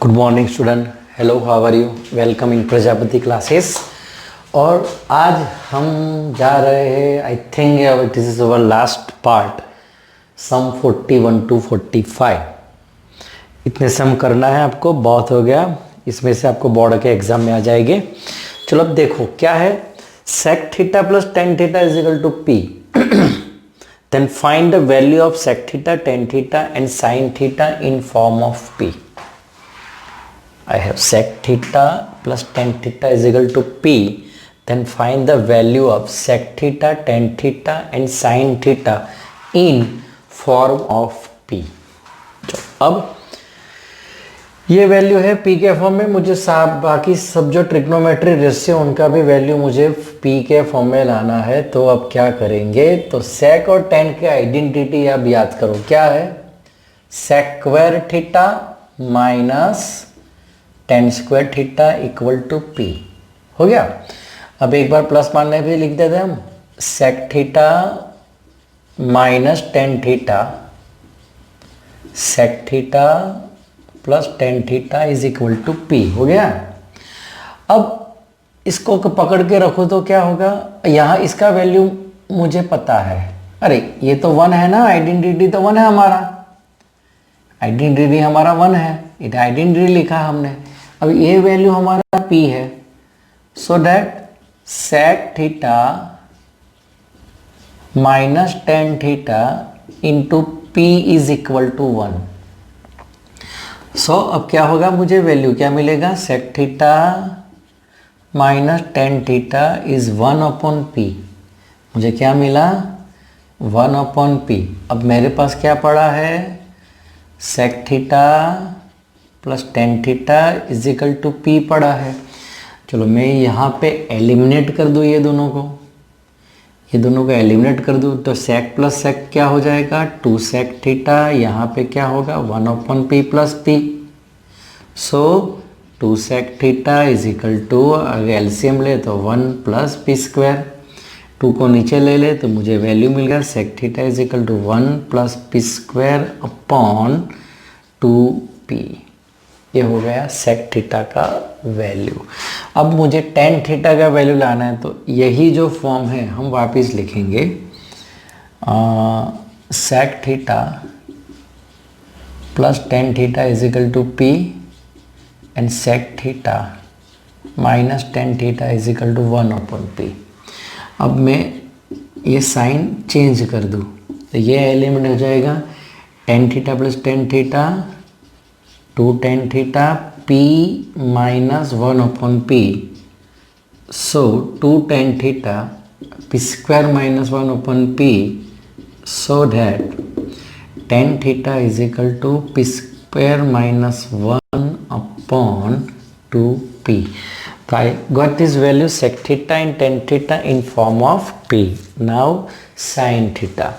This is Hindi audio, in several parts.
Good morning student, hello, how are you? Welcome in Prajapati classes. और आज हम जा रहे हैं, I think this is our last part, sum 41 to 45। इतने सम करना है आपको, बहुत हो गया। इसमें से आपको बोर्ड के एग्जाम में आ जाएंगे। चलो अब देखो क्या है। Sec theta plus tan theta is equal to P. Then find the value of sec theta, tan theta and sine theta in form of P. I have sec theta plus tan theta is equal to P. Then find the value of sec theta, tan theta and sin theta in form of P. अब ये वैल्यू है P के फॉर्म में। मुझे बाकी सब जो ट्रिग्नोमेट्री रेशियो उनका भी वैल्यू मुझे P के फॉर्म में लाना है। तो अब क्या करेंगे, तो sec और tan के आइडेंटिटी आप याद करो। क्या है? sec square theta minus tan square theta equal to P. हो गया। अब एक बार प्लस मानने पे लिख देते हम, sec theta minus ten theta, sec theta plus tan theta is equal to P. हो गया। अब इसको पकड़ के रखो तो क्या होगा, यहाँ इसका वैल्यू मुझे पता है। अरे ये तो वन है ना, आइडेंटिटी तो वन है हमारा, आइडेंटिटी हमारा वन है, इट आइडेंटिटी लिखा हमने। अब ये वैल्यू हमारा p है, so that sec theta minus ten theta into P is equal to one. So अब क्या होगा, मुझे वैल्यू क्या मिलेगा, sec theta minus ten theta is one upon P. मुझे क्या मिला, वन अपॉन पी। अब मेरे पास क्या पड़ा है, sec theta plus tan theta is equal to P पड़ा है। चलो मैं यहाँ पे एलिमिनेट कर दूँ ये दोनों को, ये दोनों को एलिमिनेट कर दूँ तो सेक प्लस सेक क्या हो जाएगा, टू सेक थीटा। यहाँ पे क्या होगा, one upon P plus P. So two sec theta is equal to, अगर एलसीएम ले तो one plus P square. Two को नीचे ले ले तो मुझे वैल्यू मिल गया, sec theta is equal to one plus P square upon two P. ये हो गया सेक थीटा का वैल्यू। अब मुझे टेन थीटा का वैल्यू लाना है, तो यही जो फॉर्म है हम वापस लिखेंगे, sec theta plus tan theta is equal to P and sec theta minus ten theta is equal to one upon P. अब मैं ये साइन चेंज कर दूँ तो ये एलिमेंट हो जाएगा tan theta plus tan theta, two tan theta P minus one upon P. So two tan theta P square minus one upon P, so that tan theta is equal to P square minus one upon two P. So I got this value sec theta and tan theta in form of p. Now sin theta.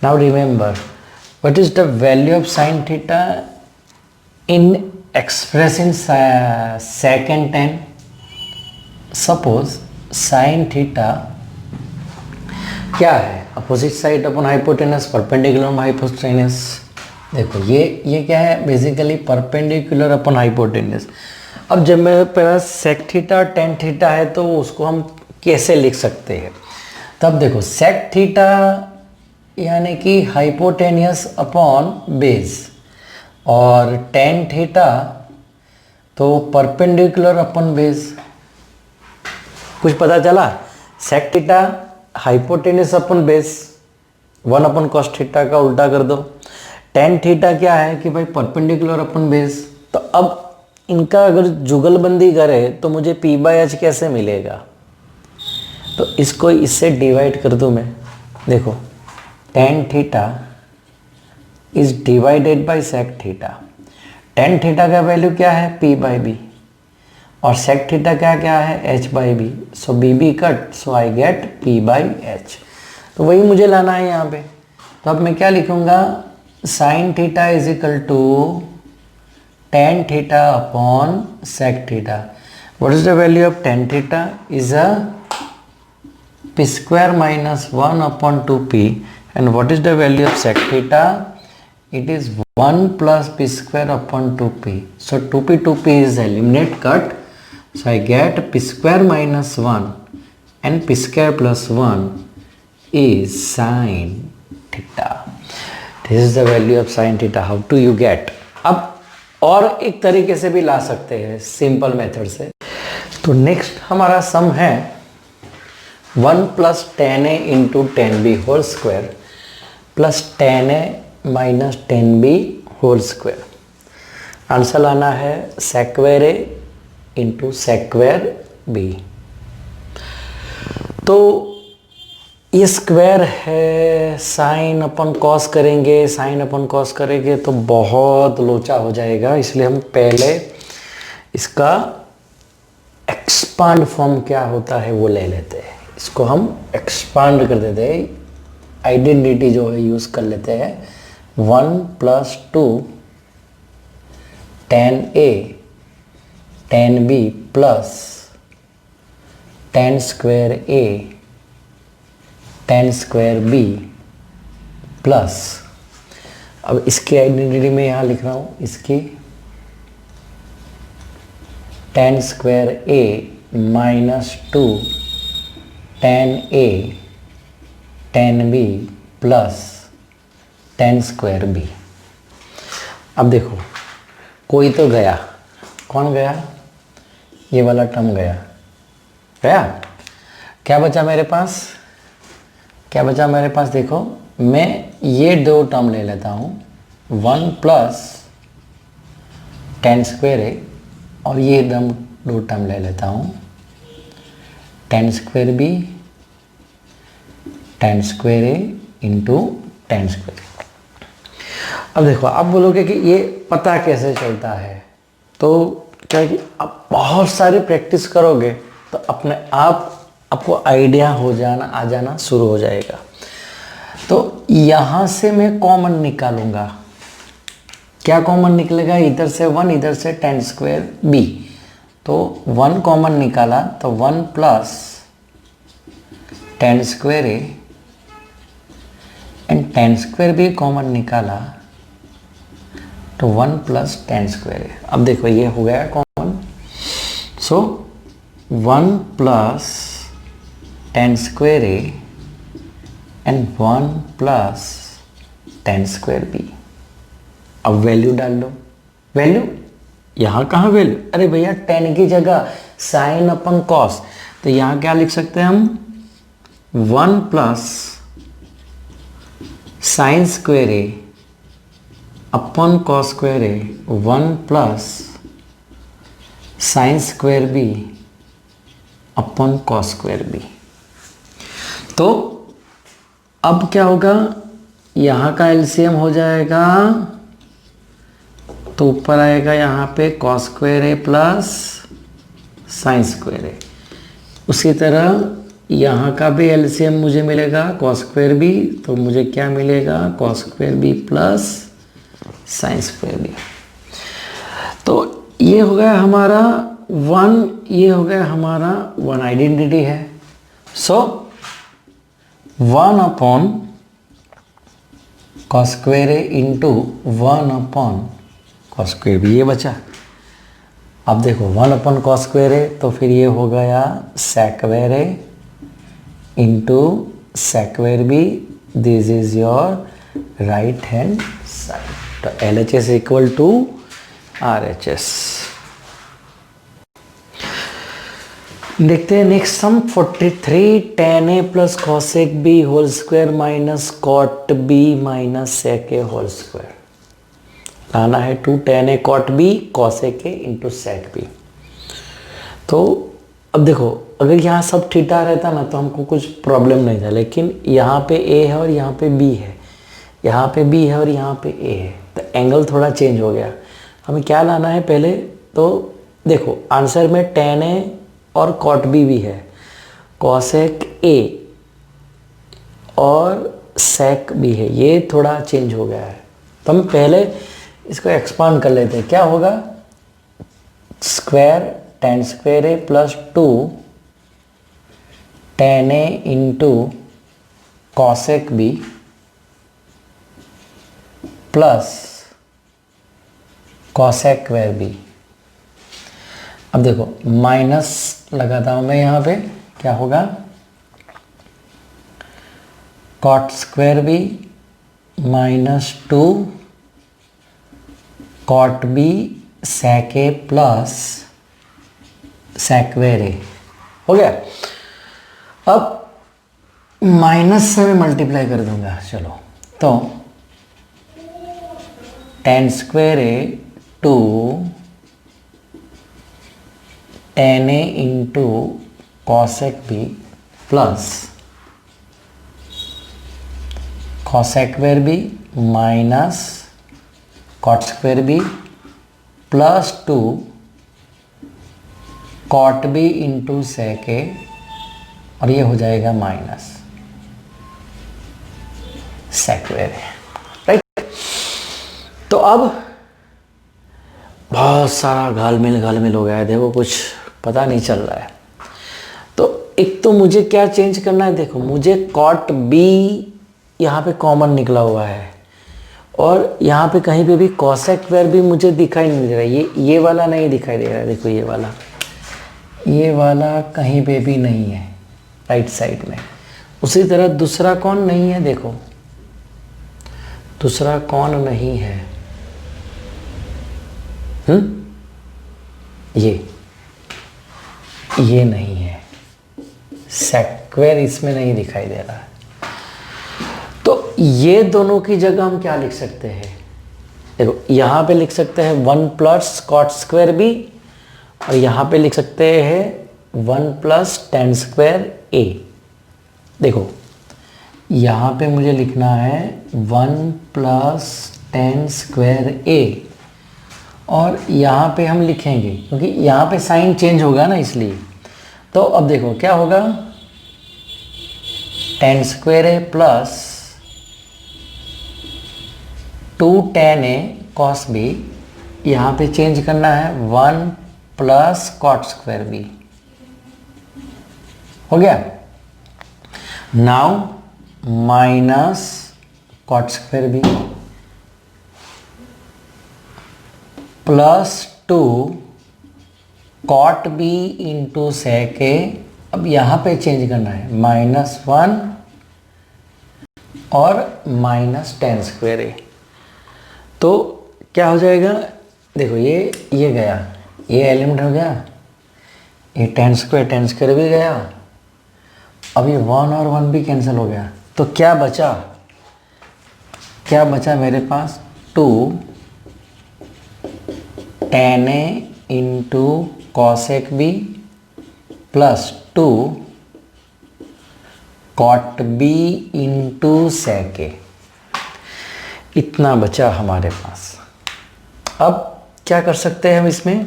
Now remember, what is the value of sin theta in expressed in sec and tan? Suppose sin theta क्या है, opposite side upon hypotenuse, perpendicular hypotenuse. देखो ये क्या है, बेसिकली परपेंडिकुलर अपॉन हाइपोटेनस। अब जब मेरे पास सेक थीटा और टेन थीटा है तो उसको हम कैसे लिख सकते हैं। तब देखो सेक थीटा यानी कि हाइपोटेनियस अपॉन बेस, और टेन थीटा तो परपेंडिकुलर अपॉन बेस। कुछ पता चला? Sec theta hypotenuse upon base, one upon cos theta का उल्टा कर दो। टेन थीटा क्या है कि भाई परपेंडिकुलर अपॉन बेस। तो अब इनका अगर जुगलबंदी करे तो मुझे P बाई एच कैसे मिलेगा, तो इसको इससे डिवाइड कर दूं मैं। देखो tan theta is divided by sec theta. Tan theta का वैल्यू क्या है, P बाई बी, और सेक थीटा क्या है, H by B. So B B cut, so I get P by H. तो वही मुझे लाना है यहाँ पे। तो अब मैं क्या लिखूँगा, sine theta is equal to tan theta upon sec theta. What is the value of tan theta? Is a p square minus 1 upon 2p. And what is the value of sec theta? it is 1 plus p square upon 2p. So 2p is eliminate cut. So I get p square minus 1 and p square plus 1 is sin theta. This is the value of sin theta. How do you get? अब और एक तरीके से भी ला सकते हैं सिंपल मेथड से. तो नेक्स्ट हमारा सम है 1 plus ten A into ten B whole square plus ten A minus ten B whole square. Answer लाना है सेक्वेयर ए इंटू सेक्वेयर बी. तो ये स्क्वायर है, साइन अपन कॉस करेंगे, साइन अपन कॉस करेंगे तो बहुत लोचा हो जाएगा, इसलिए हम पहले इसका एक्सपांड फॉर्म क्या होता है वो ले लेते हैं. इसको हम एक्सपांड कर देते हैं, आइडेंटिटी जो है यूज़ कर लेते हैं. 1 plus 2 ten A ten B plus ten square A ten square B plus, अब इसकी आइडेंटिटी में यहाँ लिख रहा हूँ, इसकी ten square A minus 2 ten A ten B plus ten square B. अब देखो कोई तो गया, कौन गया? ये वाला टर्म गया. क्या बचा मेरे पास? क्या बचा मेरे पास? देखो मैं ये दो टर्म ले लेता हूँ, 1 प्लस टेन स्क्वायर ए और ये दो टर्म ले लेता हूँ, ten square B ten square A into ten square. अब देखो आप बोलोगे कि ये पता कैसे चलता है, तो क्या कि आप बहुत सारी प्रैक्टिस करोगे तो अपने आप आपको आइडिया आ जाना शुरू हो जाएगा. तो यहाँ से मैं कॉमन निकालूंगा. क्या कॉमन निकलेगा? इधर से 1 इधर से टेन स्क्वायर बी. तो 1 कॉमन निकाला तो 1 plus ten square A and tan square B common निकाला तो 1 प्लस टेन स्क्वायर ए. अब देखो ये हो गया common. So 1 plus ten square A and 1 plus ten square B. अब वैल्यू डाल लो. वैल्यू यहाँ कहाँ वैल्यू? अरे भैया टेन की जगह साइन अपन कॉस, तो यहाँ क्या लिख सकते हैं हम? 1 प्लस साइन स्क्वायर ए अपन कॉस स्क्वायर ए 1 प्लस साइन स्क्वायर बी अपन कॉस स्क्वायर बी. तो अब क्या होगा? यहाँ का एलसीएम हो जाएगा तो ऊपर आएगा यहाँ पे cos square A plus sine square ए. उसी तरह यहाँ का भी एलसीएम मुझे मिलेगा कॉस स्क्वायर बी, तो मुझे क्या मिलेगा? Cos square B plus sine square B. तो ये हो गया हमारा 1, ये हो गया हमारा 1 आइडेंटिटी है. So 1 upon cos square A into 1 upon cos square B, ये बचा. अब देखो 1 अपॉन कॉस स्क्वायर ए, तो फिर ये हो गया square A into square B. This is your right hand side. तो LHS इक्वल टू RHS. देखते हैं next sum 43 tan a plus cosec b whole square minus cot b minus sec a whole square. लाना है 2 tan a cot b cosec a into sec b. तो अब देखो अगर यहाँ सब थीटा रहता ना तो हमको कुछ प्रॉब्लम नहीं था, लेकिन यहाँ पे a है और यहाँ पे b है, यहाँ पे b है और यहाँ पे a है, तो एंगल थोड़ा चेंज हो गया. हमें क्या लाना है पहले? तो देखो आंसर में tan a और cot b भी है, cosec a और sec b है, ये थोड़ा चेंज हो गया है. तो हम पहले इसको एक्सपांड कर लेते हैं. क्या होगा? Square tan square A plus 2 tan a into cosec b plus cosec square B. अब देखो माइनस लगाता हूं मैं यहाँ पे, क्या होगा, cot square B minus 2 cot B sec A plus sec square A. हो गया। अब माइनस से मैं मल्टीप्लाई कर दूंगा, चलो तो tan square A 2 ten A into cosec B plus cosec square B minus cot square B plus 2 cot B into sec A, और ये हो जाएगा minus sec square A, right. तो अब बहुत सारा घालमेल हो गया है, देखो कुछ पता नहीं चल रहा है। तो एक तो मुझे क्या चेंज करना है, देखो मुझे कॉट बी यहाँ पे कॉमन निकला हुआ है, और यहाँ पे कहीं पे भी कॉसेक स्क्वायर भी मुझे दिखाई नहीं दे रहा है। ये वाला नहीं दिखाई दे रहा है, देखो ये वाला कहीं पे भी नहीं है राइट साइड में। उसी तरह दूसरा कौन नहीं है, देखो दूसरा कौन नहीं है, ये नहीं है, सेक स्क्वायर इसमें नहीं दिखाई दे रहा है। तो ये दोनों की जगह हम क्या लिख सकते हैं, देखो यहाँ पे लिख सकते हैं 1 प्लस कॉट स्क्वायर बी, और यहाँ पे लिख सकते हैं 1 प्लस टेन स्क्वायर ए। देखो यहाँ पे मुझे लिखना है 1 प्लस टेन स्क्वायर ए, और यहाँ पे हम लिखेंगे क्योंकि यहाँ पे साइन चेंज होगा ना, इसलिए। तो अब देखो क्या होगा, ten square A plus 2 ten A cos B, यहाँ पे चेंज करना है 1 प्लस कॉट स्क्वायर बी। हो गया। Now minus cot square B plus 2 cot B into sec A. अब यहाँ पे चेंज करना है -1 और माइनस टेन स्क्वायर ए। तो क्या हो जाएगा, देखो ये गया, ये एलिमेंट हो गया, ये टेन स्क्वायर भी गया। अब ये 1 और 1 भी कैंसिल हो गया। तो क्या बचा मेरे पास, 2 ten A into cosec B plus 2 cot B into sec A. इतना बचा हमारे पास। अब क्या कर सकते हैं हम इसमें,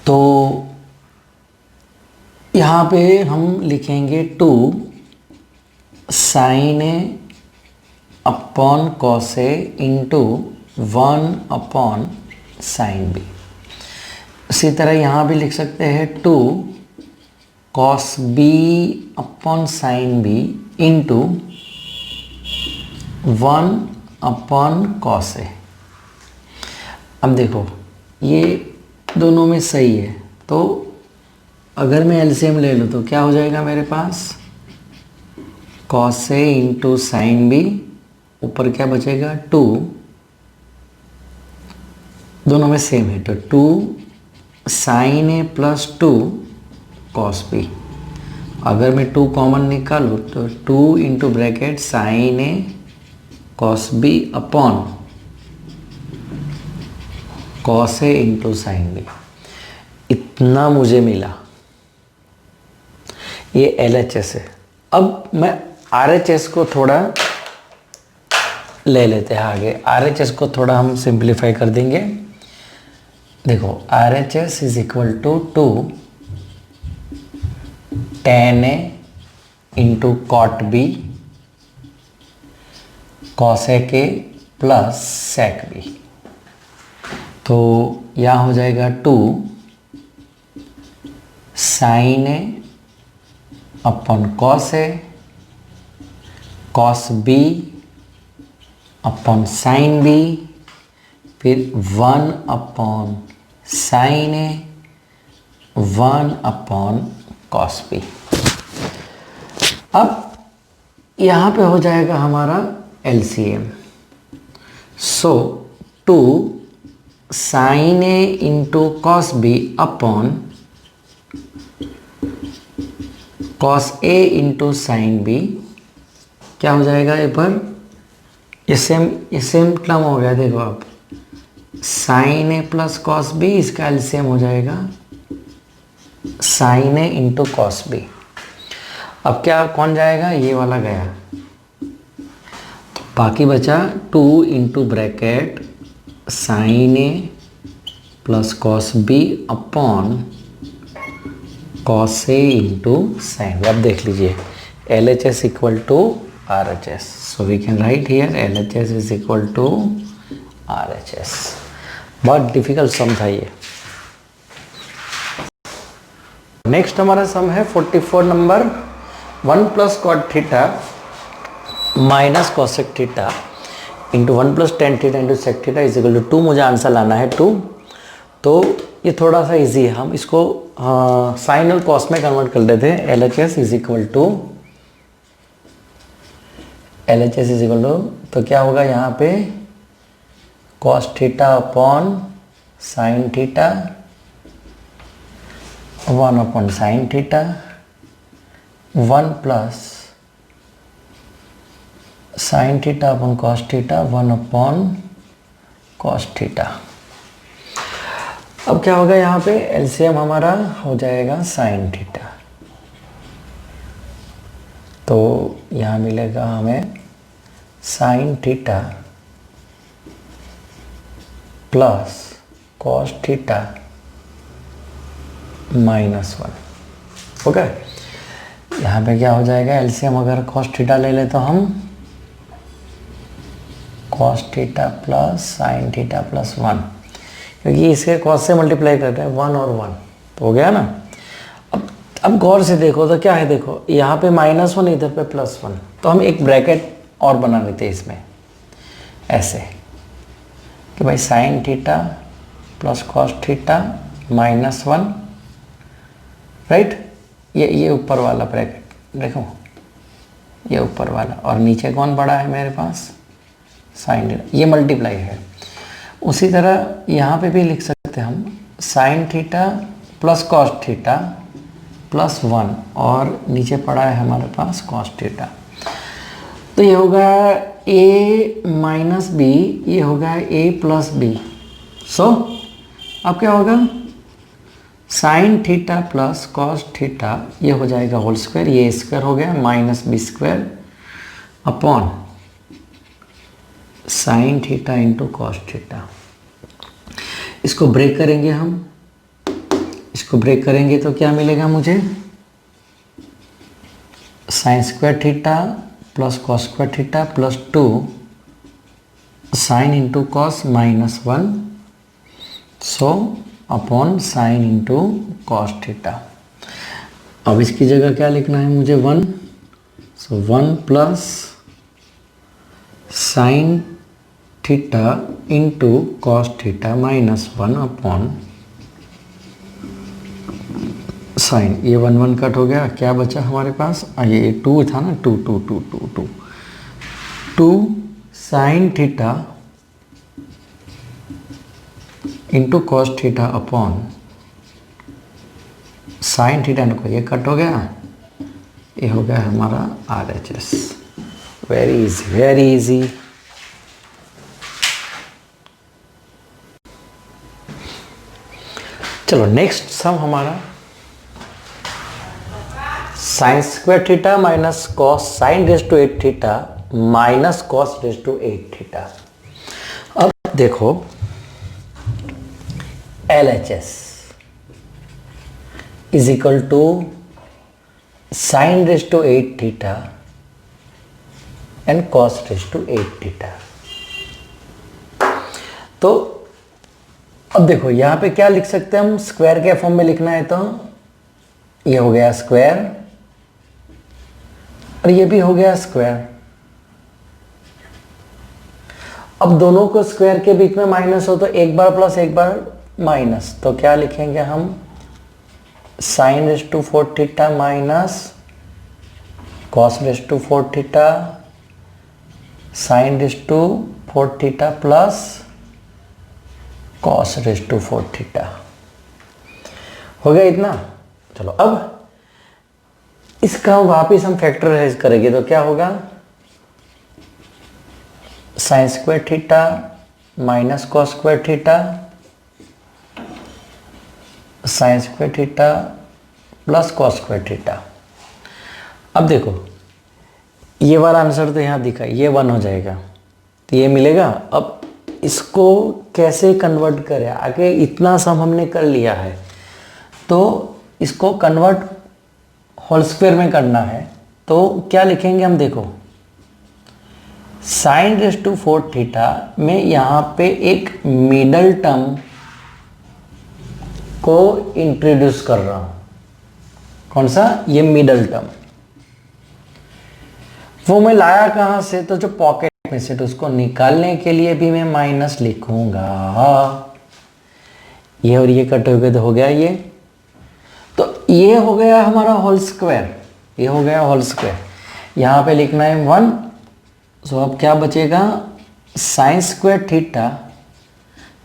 तो यहाँ पे हम लिखेंगे 2 sine A upon cos A into 1 upon sine B. इसी तरह यहाँ भी लिख सकते हैं 2 cos B upon sine B into 1 upon cos A. अब देखो ये दोनों में सही है, तो अगर मैं एलसीएम ले लूँ तो क्या हो जाएगा मेरे पास, cos A into sine B, ऊपर क्या बचेगा 2, दोनों में सेम है, तो 2 sine A plus 2 cos B. अगर मैं 2 कॉमन निकालूँ तो 2 into bracket sine A cos B upon cos A into sine B. इतना मुझे मिला, ये LHS है। अब मैं RHS को थोड़ा ले लेते हैं आगे। RHS को थोड़ा हम सिंप्लीफाई कर देंगे। देखो RHS is equal to 2 ten A into cot B cosec A plus sec B. तो यहाँ हो जाएगा 2 sine A upon cos A cos B upon sine B, फिर 1 upon sine A, 1 upon cos B. अब यहाँ पे हो जाएगा हमारा LCM. So 2 sine A into cos B upon cos A into sine B क्या हो जाएगा ये पर, ये सेम टर्म हो गया। देखो आप sign A plus cos B, इसका एलसीएम हो जाएगा sign A into cos B. अब क्या कौन जाएगा, ये वाला गया, तो बाकी बचा 2 into bracket sine A plus cos B upon cos A into sine B. अब देख लीजिए LHS equal to RHS, so we can write here LHS is equal to RHS। बहुत डिफिकल्ट सम था ये। नेक्स्ट हमारा सम है 44 number, 1 plus cot theta minus cosec theta into 1 plus tan theta into sec theta is equal to 2। मुझे आंसर लाना है 2। तो ये थोड़ा सा इजी है, हम इसको साइन और कॉस में कन्वर्ट कर लेते हैं। LHS इज इक्वल टू तो क्या होगा यहाँ पे cos theta upon sine theta, 1 upon sine theta, 1 plus sine theta upon cos theta, 1 upon cos theta. अब क्या होगा यहाँ पे एलसीएम हमारा हो जाएगा साइन थीटा, तो यहाँ मिलेगा हमें sine theta plus cos theta -1। Okay, यहाँ पे क्या हो जाएगा एलसीएम, अगर कॉस थीटा ले ले तो हम cos theta plus sine theta plus 1, क्योंकि इसके कॉस से मल्टीप्लाई करते हैं 1 और 1, तो हो गया ना। अब गौर से देखो तो क्या है, देखो यहाँ पे -1 इधर पे +1, तो हम एक ब्रैकेट और बना लेते हैं इसमें ऐसे कि भाई sine theta plus cos theta -1, right. ये ऊपर वाला ब्रैकेट देखो, ये ऊपर वाला, और नीचे कौन बड़ा है मेरे पास, साइन थीटा, ये मल्टीप्लाई है। उसी तरह यहाँ पे भी लिख सकते हैं हम sine theta plus cos theta +1, और नीचे पड़ा है हमारे पास कॉस थीटा, तो ये होगा a माइनस बी, ये होगा a प्लस बी। सो अब क्या होगा sine theta plus cos theta, ये हो जाएगा होल स्क्वायर, ये स्क्वायर हो गया -b² upon sine theta into cos theta. इसको ब्रेक करेंगे हम, इसको ब्रेक करेंगे तो क्या मिलेगा मुझे, sign square theta plus cos square theta plus 2 sine into cos -1, so upon sine into cos theta. अब इसकी जगह क्या लिखना है मुझे 1, सो 1 plus sine theta into cos theta -1 upon sign, ये 1 1 कट हो गया, क्या बचा हमारे पास, ये 2 था ना, 2 sine theta into cos theta upon sine theta को, ये कट हो गया, ये हो गया हमारा RHS। Very easy, very easy. चलो नेक्स्ट सम हमारा sine square theta minus cos sine raise to 8 theta minus cos raise to 8 theta. अब देखो LHS is equal to sine raise to 8 theta and cos raise to 8 theta. तो अब देखो यहां पे क्या लिख सकते हैं हम, स्क्वायर के फॉर्म में लिखना है तो ये हो गया स्क्वायर और ये भी हो गया स्क्वायर। अब दोनों को स्क्वायर के बीच में माइनस हो तो एक बार प्लस एक बार माइनस, तो क्या लिखेंगे हम, sine raise to 4 theta minus cos raise to 4 theta sine raise to 4 theta plus cos raise to 4 theta. हो गया इतना। चलो अब इसका वापिस हम फैक्टराइज करेंगे तो क्या होगा, sign square theta minus cos square theta sine square theta plus cos square theta. अब देखो ये वाला आंसर तो यहाँ दिखा, ये 1 हो जाएगा तो ये मिलेगा। अब इसको कैसे कन्वर्ट करें, आगे इतना सम हमने कर लिया है तो इसको कन्वर्ट होल स्क्वायर में करना है, तो क्या लिखेंगे हम, देखो साइन रेस टू 4 थीटा में यहाँ पे एक मिडल टर्म को इंट्रोड्यूस कर रहा हूं। कौन सा, ये मिडल टर्म। वो मैं लाया कहां से, तो जो पॉकेट में से, तो उसको निकालने के लिए भी मैं माइनस लिखूंगा। ये और ये कट हो गए तो हो गया ये, तो ये हो गया हमारा होल स्क्वायर, ये हो गया होल स्क्वायर। यहां पे लिखना है 1। सो अब क्या बचेगा, sine square theta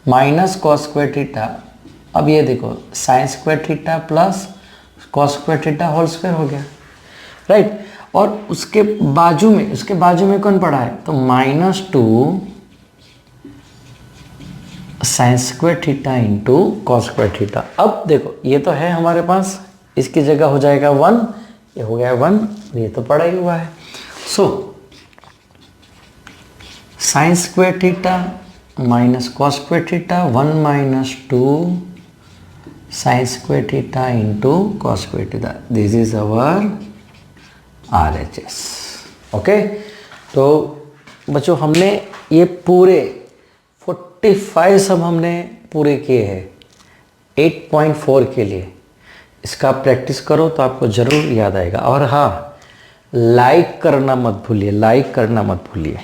minus cos square theta. अब ये देखो sine square theta plus cos square theta whole square हो गया, राइट। और उसके बाजू में कौन पड़ा है, तो -2 sign square theta into cos square theta. अब देखो ये तो है हमारे पास, इसकी जगह हो जाएगा 1, ये हो गया 1, ये तो पड़ा ही हुआ है। So sine square theta minus cos square theta 1 - 2 sign square theta into cos square theta, this is our RHS। Okay, तो बच्चों हमने ये पूरे 45 सब हमने पूरे किए हैं 8.4 के लिए। इसका प्रैक्टिस करो तो आपको ज़रूर याद आएगा। और हाँ, लाइक करना मत भूलिए, लाइक करना मत भूलिए।